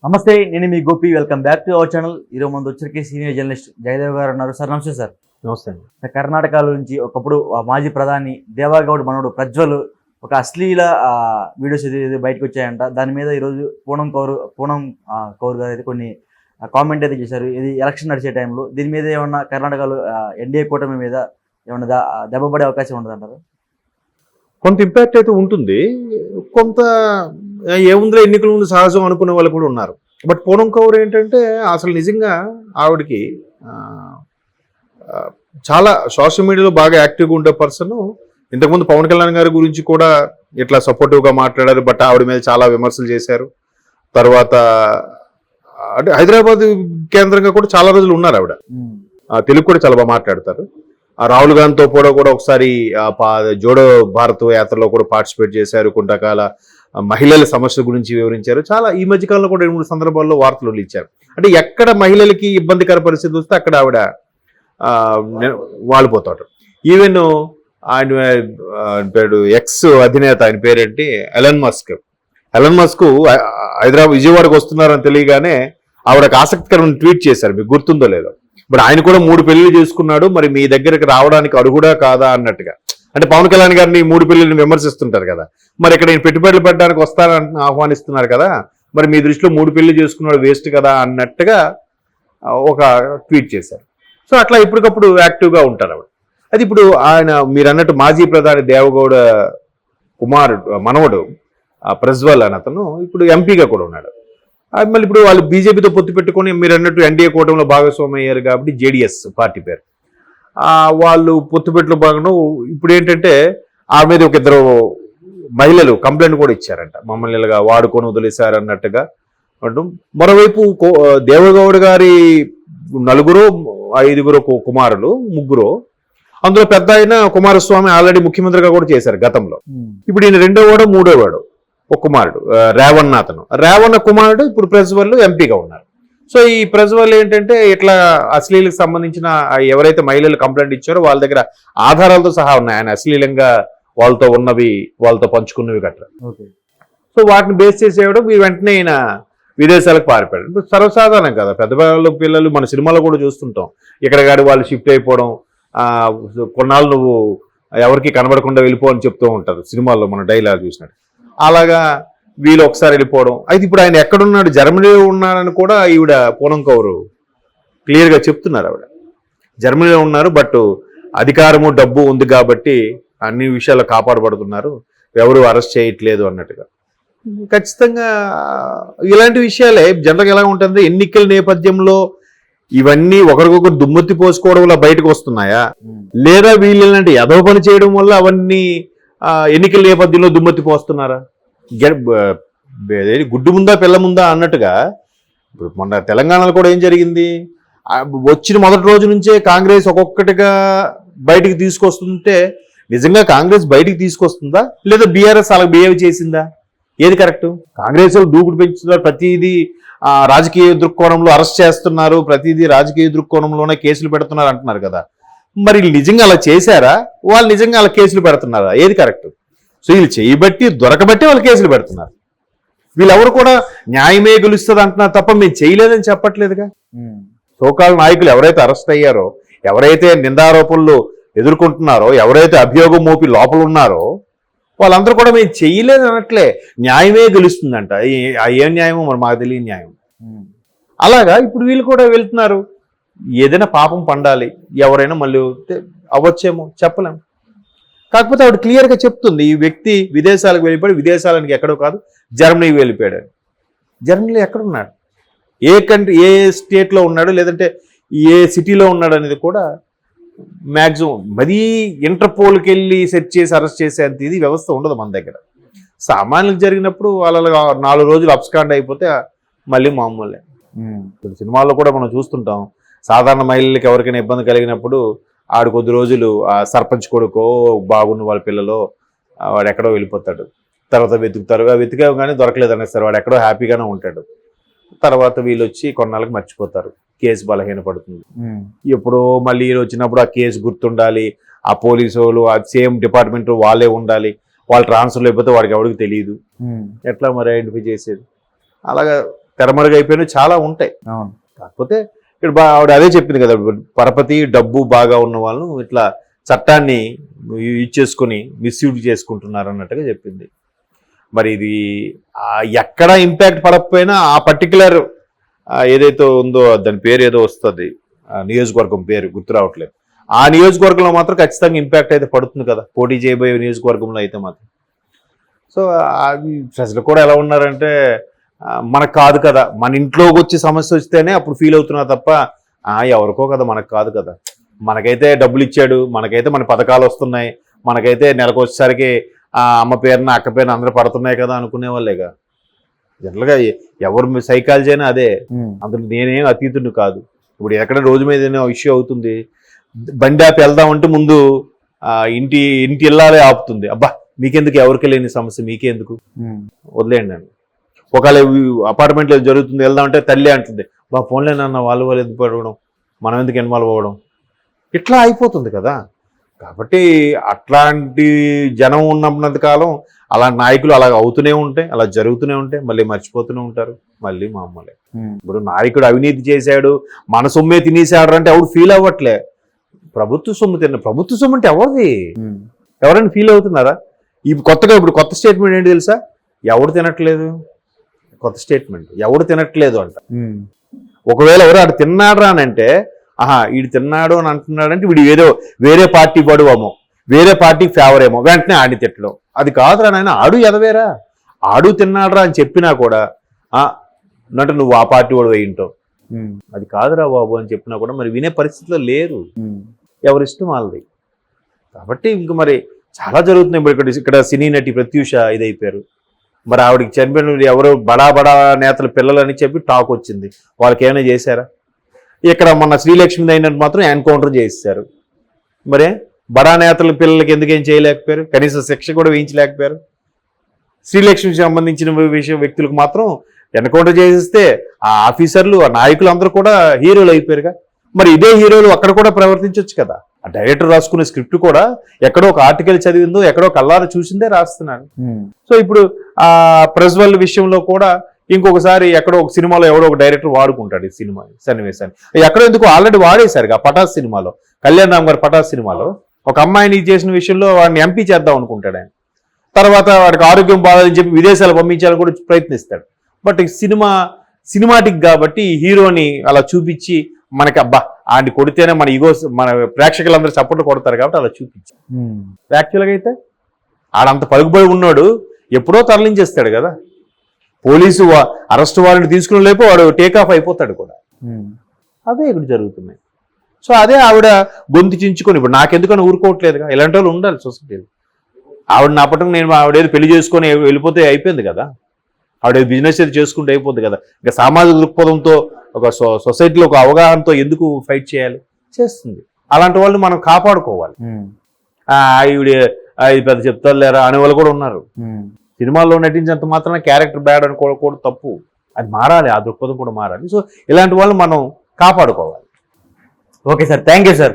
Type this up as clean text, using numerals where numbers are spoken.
నమస్తే, నేను మీ Gopi. Welcome back to our channel. ఈరోజు ముందు వచ్చరికి సీనియర్ జర్నలిస్ట్ జయదేవ్ గారు ఉన్నారు. సార్ నమస్తే. సార్ నమస్తే అండి. కర్ణాటక నుంచి ఒకప్పుడు మాజీ ప్రధాని దేవాగౌడ్ మనవడు ప్రజ్వల్ ఒక అశ్లీల వీడియోస్ ఏదైతే బయటకు వచ్చాయంట. దాని మీద ఈరోజు పూనం కౌర్ గారు అయితే కొన్ని కామెంట్ అయితే చేశారు. ఇది ఎలక్షన్ నడిచే టైంలో దీని మీద ఏమన్నా కర్ణాటకలో ఎన్డీఏ కూటమి మీద ఏమన్నా దెబ్బపడే అవకాశం ఉండదంటారు? కొంత ఇంపాక్ట్ అయితే ఉంటుంది. కొంత ఏముందిలో ఎన్నికల ముందు సహజం అనుకునే వాళ్ళు కూడా ఉన్నారు. బట్ పూనం కౌర్ ఏంటంటే అసలు నిజంగా ఆవిడకి చాలా సోషల్ మీడియాలో బాగా యాక్టివ్గా ఉండే పర్సన్. ఇంతకుముందు పవన్ కళ్యాణ్ గారి గురించి కూడా ఇట్లా సపోర్టివ్గా మాట్లాడారు. బట్ ఆవిడ మీద చాలా విమర్శలు చేశారు. తర్వాత అంటే హైదరాబాద్ కేంద్రంగా కూడా చాలా రోజులు ఉన్నారు ఆవిడ. తెలుగు కూడా చాలా బాగా మాట్లాడతారు. రాహుల్ గాంధీతో కూడా ఒకసారి జోడో భారత్ యాత్రలో కూడా పార్టిసిపేట్ చేశారు. కొంతకాల మహిళల సమస్య గురించి వివరించారు. చాలా ఈ మధ్యకాలంలో కూడా 2-3 సందర్భాల్లో వార్తలు ఇచ్చారు. అంటే ఎక్కడ మహిళలకి ఇబ్బందికర పరిస్థితి వస్తే అక్కడ ఆవిడ వాలిపోతాడు. ఈవెన్ ఆయన పేరు ఎక్స్ అధినేత, ఆయన పేరేంటి, ఎలన్ మస్క్ హైదరాబాద్ విజయవాడకు వస్తున్నారని తెలియగానే ఆవిడ ఒక ఆసక్తికరమైన ట్వీట్ చేశారు. మీకు గుర్తుందో లేదో. ఇప్పుడు ఆయన కూడా 3 పెళ్లిళ్ళు చేసుకున్నాడు, మరి మీ దగ్గరకు రావడానికి అర్హుడా కాదా అన్నట్టుగా. అంటే పవన్ కళ్యాణ్ గారిని 3 పెళ్లిళ్ళని విమర్శిస్తుంటారు కదా, మరి ఇక్కడ నేను పెట్టుబడులు పెట్టడానికి వస్తారని ఆహ్వానిస్తున్నారు కదా, మరి మీ దృష్టిలో 3 పెళ్లి చేసుకున్నాడు వేస్ట్ కదా అన్నట్టుగా ఒక ట్వీట్ చేశారు. సో అట్లా ఇప్పటికప్పుడు యాక్టివ్గా ఉంటారు ఆవిడ. అది ఇప్పుడు ఆయన మీరు అన్నట్టు మాజీ ప్రధాని దేవగౌడ మనవడు ప్రజ్వల్ అని అతను ఇప్పుడు ఎంపీగా కూడా ఉన్నాడు. మళ్ళీ ఇప్పుడు వాళ్ళు బీజేపీతో పొత్తు పెట్టుకొని మీరు అన్నట్టు ఎన్డీఏ కూటమిలో భాగస్వామి అయ్యారు కాబట్టి జేడీఎస్ పార్టీ పేరు వాళ్ళు పొత్తు పెట్టులో భాగంగా ఇప్పుడు ఏంటంటే ఆ మీద ఒక 2 మహిళలు కంప్లైంట్ కూడా ఇచ్చారంట. మమ్మల్ని ఇలాగా వాడుకొని వదిలేశారు అన్నట్టుగా. మరోవైపు దేవగౌడ్ గారి 4-5 కుమారులు 3, అందులో పెద్ద ఆయన కుమారస్వామి ఆల్రెడీ ముఖ్యమంత్రిగా కూడా చేశారు గతంలో. ఇప్పుడు ఈయన 2వ 3వ ఒక కుమారుడు రేవణ్. రేవణ్ కుమారుడు ఇప్పుడు ప్రజ్వల్ ఎంపీగా ఉన్నారు. సో ఈ ప్రజ్వల్ ఏంటంటే ఇట్లా అశ్లీలకు సంబంధించిన ఎవరైతే మహిళలు కంప్లైంట్ ఇచ్చారో వాళ్ళ దగ్గర ఆధారాలతో సహా ఉన్నాయి. ఆయన అశ్లీలంగా వాళ్ళతో ఉన్నవి, వాళ్ళతో పంచుకున్నవి గట్రా. సో వాటిని బేస్ చేసేయడం ఈ వెంటనే ఈయన విదేశాలకు పారిపోయాడు. ఇప్పుడు సర్వసాధారణం కదా, పెద్ద పిల్లలు మన సినిమాలో కూడా చూస్తుంటాం. ఇక్కడ గాడి వాళ్ళు షిఫ్ట్ అయిపోవడం, కొన్నాళ్ళు నువ్వు ఎవరికి కనబడకుండా వెళ్ళిపో అని చెప్తూ ఉంటారు సినిమాల్లో, మన డైలాగ్ చూసినట్టు. అలాగా వీళ్ళు ఒకసారి వెళ్ళిపోవడం. అయితే ఇప్పుడు ఆయన ఎక్కడున్నాడు, జర్మనీలో ఉన్నాడని కూడా ఈవిడ పూనం కౌర్ క్లియర్గా చెప్తున్నారు. ఆవిడ జర్మనీలో ఉన్నారు, బట్ అధికారము డబ్బు ఉంది కాబట్టి అన్ని విషయాలు కాపాడబడుతున్నారు, ఎవరు అరెస్ట్ చేయట్లేదు అన్నట్టుగా. ఖచ్చితంగా ఇలాంటి విషయాలే జనరల్గా ఎలా ఉంటుంది, ఎన్నికల నేపథ్యంలో ఇవన్నీ ఒకరికొకరు దుమ్మెత్తి పోసుకోవడం వల్ల బయటకు వస్తున్నాయా, లేదా వీళ్ళు ఇలాంటి ఎదవ పని చేయడం వల్ల అవన్నీ ఎన్నికల నేపథ్యంలో దుమ్మెత్తి పోస్తున్నారా? గుడ్డు ముందా పిల్ల ముందా అన్నట్టుగా. ఇప్పుడు మొన్న తెలంగాణలో కూడా ఏం జరిగింది, వచ్చిన మొదటి రోజు నుంచే కాంగ్రెస్ ఒక్కొక్కటిగా బయటికి తీసుకొస్తుంటే నిజంగా కాంగ్రెస్ బయటికి తీసుకొస్తుందా, లేదా బీఆర్ఎస్ అలా బిహేవ్ చేసిందా? ఏది కరెక్ట్? కాంగ్రెస్ దూకుడు పెంచుతున్నారు, ప్రతిదీ రాజకీయ దృక్కోణంలో అరెస్ట్ చేస్తున్నారు, ప్రతిదీ రాజకీయ దృక్కోణంలోనే కేసులు పెడుతున్నారు అంటున్నారు కదా. మరి నిజంగా అలా చేశారా, వాళ్ళు నిజంగా అలా కేసులు పెడుతున్నారా? ఏది కరెక్ట్? సో వీళ్ళు చేయబట్టి దొరకబట్టి వాళ్ళు కేసులు పెడుతున్నారు. వీళ్ళెవరు కూడా న్యాయమే గెలుస్తుంది అంటున్నారు తప్ప మేము చేయలేదని చెప్పట్లేదుగా. సోకాల్ నాయకులు ఎవరైతే అరెస్ట్ అయ్యారో, ఎవరైతే నిందారోపణలు ఎదుర్కొంటున్నారో, ఎవరైతే అభియోగం మోపి లోపల ఉన్నారో వాళ్ళందరూ కూడా మేము చేయలేదు అనట్లే, న్యాయమే గెలుస్తుందంట. ఏం న్యాయమో మరి మాకు తెలియని న్యాయం. అలాగా ఇప్పుడు వీళ్ళు కూడా వెళ్తున్నారు. ఏదైనా పాపం పండాలి, ఎవరైనా మళ్ళీ అవ్వచ్చేమో చెప్పలేము. కాకపోతే ఆవిడ క్లియర్గా చెప్తుంది, ఈ వ్యక్తి విదేశాలకు వెళ్ళిపోయాడు, విదేశాలకు ఎక్కడో కాదు జర్మనీకి వెళ్ళిపోయాడు. జర్మనీలో ఎక్కడున్నాడు, ఏ స్టేట్లో ఉన్నాడు, లేదంటే ఏ సిటీలో ఉన్నాడు అనేది కూడా మ్యాక్సిమం మరీ ఇంటర్పోల్కి వెళ్ళి సెర్చ్ చేసి అరెస్ట్ చేసేంత ఇది వ్యవస్థ ఉండదు మన దగ్గర. సామాన్యులకు జరిగినప్పుడు వాళ్ళ 4 రోజులు అబ్స్కాండ్ అయిపోతే మళ్ళీ మామూలే. ఇప్పుడు సినిమాల్లో కూడా మనం చూస్తుంటాం, సాధారణ మహిళలకి ఎవరికైనా ఇబ్బంది కలిగినప్పుడు ఆడు కొద్ది రోజులు ఆ సర్పంచ్ కొడుకో బాగున్న వాళ్ళ పిల్లలో వాడు ఎక్కడో వెళ్ళిపోతాడు. తర్వాత వెతికావు కానీ దొరకలేదు అనేస్తారు, వాడు ఎక్కడో హ్యాపీగానే ఉంటాడు. తర్వాత వీళ్ళు వచ్చి కొన్నాళ్ళకి మర్చిపోతారు, కేసు బలహీనపడుతుంది. ఎప్పుడో మళ్ళీ వచ్చినప్పుడు ఆ కేసు గుర్తుండాలి, ఆ పోలీసు వాళ్ళు ఆ సేమ్ డిపార్ట్మెంట్ వాళ్ళే ఉండాలి, వాళ్ళు ట్రాన్స్ఫర్ అయిపోతే వాడికి ఎవరికి తెలియదు, ఎట్లా మరి ఐడెంటిఫై చేసేది? అలాగా తెరమరుగైపోయినవి చాలా ఉంటాయి. అవును. కాకపోతే ఇక్కడ ఆవిడ అదే చెప్పింది కదా, పరపతి డబ్బు బాగా ఉన్న వాళ్ళు ఇట్లా చట్టాన్ని ఇచ్చేసుకొని మిస్యూజ్ చేసుకుంటున్నారు అన్నట్టుగా చెప్పింది. మరి ఇది ఎక్కడ ఇంపాక్ట్ పడకపోయినా ఆ పర్టికులర్ ఏదైతే ఉందో దాని పేరు ఏదో వస్తుంది, నియోజకవర్గం పేరు గుర్తు రావట్లేదు, ఆ నియోజకవర్గంలో మాత్రం ఖచ్చితంగా ఇంపాక్ట్ అయితే పడుతుంది కదా, పోటీ చేయబోయే నియోజకవర్గంలో అయితే మాత్రం. సో అది ప్రజలు కూడా ఎలా ఉన్నారంటే మనకు కాదు కదా, మన ఇంట్లోకి వచ్చి సమస్య వస్తేనే అప్పుడు ఫీల్ అవుతున్నా తప్ప ఎవరికో కదా మనకు కాదు కదా, మనకైతే డబ్బులు ఇచ్చాడు, మనకైతే మన పథకాలు వస్తున్నాయి, మనకైతే నెలకు వచ్చేసరికి అమ్మ పేరున అక్క పేరున అందరూ పడుతున్నాయి కదా అనుకునే వాళ్ళేగా. జనరల్గా ఎవరు సైకాలజీ అయినా అదే, అందులో నేనేం అతీతుడిని కాదు. ఇప్పుడు ఎక్కడ రోజు మీద ఏదైనా ఇష్యూ అవుతుంది, బండి ఆపి వెళ్దామంటే ముందు ఇంటి ఇల్లాలే ఆపుతుంది, అబ్బా మీకెందుకు, ఎవరికి లేని సమస్య మీకెందుకు, వదిలేయండి అని. ఒకవేళ అపార్ట్మెంట్లో జరుగుతుంది వెళ్దామంటే తల్లి అంటుంది, బా ఫోన్లేనన్న వాళ్ళు ఎందుకు పడవడం, మనం ఎందుకు ఇన్వాల్వ్ అవ్వడం, ఇట్లా అయిపోతుంది కదా. కాబట్టి అట్లాంటి జనం ఉన్నంత కాలం అలాంటి నాయకులు అలా అవుతూనే ఉంటాయి, అలా జరుగుతూనే ఉంటాయి, మళ్ళీ మర్చిపోతూనే ఉంటారు, మళ్ళీ మామూలే. ఇప్పుడు నాయకుడు అవినీతి చేశాడు, మన సొమ్మే తినేసాడు అంటే ఎవరు ఫీల్ అవ్వట్లే. ప్రభుత్వ సొమ్ము ప్రభుత్వ సొమ్ము అంటే ఎవరిది, ఎవరైనా ఫీల్ అవుతున్నారా? ఇప్పుడు కొత్త స్టేట్మెంట్ ఏంటి తెలుసా, ఎవడు తినట్లేదు, కొత్త స్టేట్మెంట్ ఎవడు తినట్లేదు అంట. ఒకవేళ ఎవరు ఆడు తిన్నాడు అని అంటే, వీడు తిన్నాడు అని అంటున్నాడంటే వీడు ఏదో వేరే పార్టీ పడువేమో, వేరే పార్టీకి ఫేవర్ ఏమో, వెంటనే ఆడి తిట్టడం. అది కాదురా నాయన, ఆడు ఎదవేరా, ఆడు తిన్నాడురా అని చెప్పినా కూడా అంటే నువ్వు ఆ పార్టీ వాడు వేయింటావు, అది కాదురా బాబు అని చెప్పినా కూడా మరి వినే పరిస్థితిలో లేరు, ఎవరిష్టం వాళ్ళది. కాబట్టి ఇంక మరి చాలా జరుగుతున్నాయి. ఇక్కడ సినీ నటి ప్రత్యూష ఇదైపోయారు, మరి ఆవిడకి చనిపోయిన ఎవరో బడా నేతల పిల్లలని చెప్పి టాక్ వచ్చింది, వాళ్ళకి ఏమైనా చేశారా? ఇక్కడ మొన్న శ్రీలక్ష్మి అయినట్టు మాత్రం ఎన్కౌంటర్ చేసేసారు. మరే బడా నేతల పిల్లలకి ఎందుకేం చేయలేకపోయారు, కనీసం శిక్ష కూడా వేయించలేకపోయారు. శ్రీలక్ష్మికి సంబంధించిన వ్యక్తులకు మాత్రం ఎన్కౌంటర్ చేసేస్తే ఆ ఆఫీసర్లు ఆ నాయకులు అందరూ కూడా హీరోలు అయిపోయారుగా. మరి ఇదే హీరోలు అక్కడ కూడా ప్రవర్తించవచ్చు కదా. ఆ డైరెక్టర్ రాసుకునే స్క్రిప్ట్ కూడా ఎక్కడో ఒక ఆర్టికల్ చదివిందో ఎక్కడో కల్లారు చూసిందే రాస్తున్నాడు. సో ఇప్పుడు ఆ ప్రజ్వల్ విషయంలో కూడా ఇంకొకసారి ఎక్కడో ఒక సినిమాలో ఎవడో ఒక డైరెక్టర్ వాడుకుంటాడు ఈ సినిమా సన్నివేశాన్ని. ఎక్కడో ఎందుకు ఆల్రెడీ వాడేశారు పటాస్ సినిమాలో, కళ్యాణ్ రామ్ గారు పటాస్ సినిమాలో ఒక అమ్మాయిని చేసిన విషయంలో వాడిని ఎంపీ చేద్దాం అనుకుంటాడు ఆయన. తర్వాత వాడికి ఆరోగ్యం బాగాలని చెప్పి విదేశాలు పంపించాలని కూడా ప్రయత్నిస్తాడు. బట్ సినిమాటిక్ కాబట్టి హీరోని అలా చూపించి మనకి అబ్బా ఆడిని కొడితేనే మన మన ప్రేక్షకులందరూ సపోర్ట్ కొడతారు కాబట్టి అలా చూపించి, యాక్చువల్గా అయితే ఆడంత పలుకుబడి ఉన్నాడు ఎప్పుడో తరలించేస్తాడు కదా. పోలీసు అరెస్ట్ వారెంట్ తీసుకుని లేపో వాడు టేక్ ఆఫ్ అయిపోతాడు కూడా. అవే ఇక్కడ జరుగుతున్నాయి. సో అదే ఆవిడ గొంతు చించుకొని ఇప్పుడు నాకెందుకని ఊరుకోవట్లేదుగా. ఇలాంటి వాళ్ళు ఉండాలి సొసైటీలో. ఆవిడ నాపటం నేను ఆవిడేది పెళ్లి చేసుకొని వెళ్ళిపోతే అయిపోయింది కదా, ఆవిడ బిజినెస్ ఏది చేసుకుంటే అయిపోద్ది కదా. ఇంకా సామాజిక దృక్పథంతో ఒక సొసైటీలో ఒక అవగాహనతో ఎందుకు ఫైట్ చేయాలి, చేస్తుంది. అలాంటి వాళ్ళని మనం కాపాడుకోవాలి. ఈవిడ ఇది పెద్ద చెప్తారు లేరా అనే వాళ్ళు కూడా ఉన్నారు. సినిమాల్లో నటించేంత మాత్రాన క్యారెక్టర్ బ్యాడ్ అనుకోకూడదు, తప్పు. అది మారాలి, ఆ దృక్పథం కూడా మారాలి. సో ఇలాంటి వాళ్ళు మనం కాపాడుకోవాలి. Okay sir, thank you sir.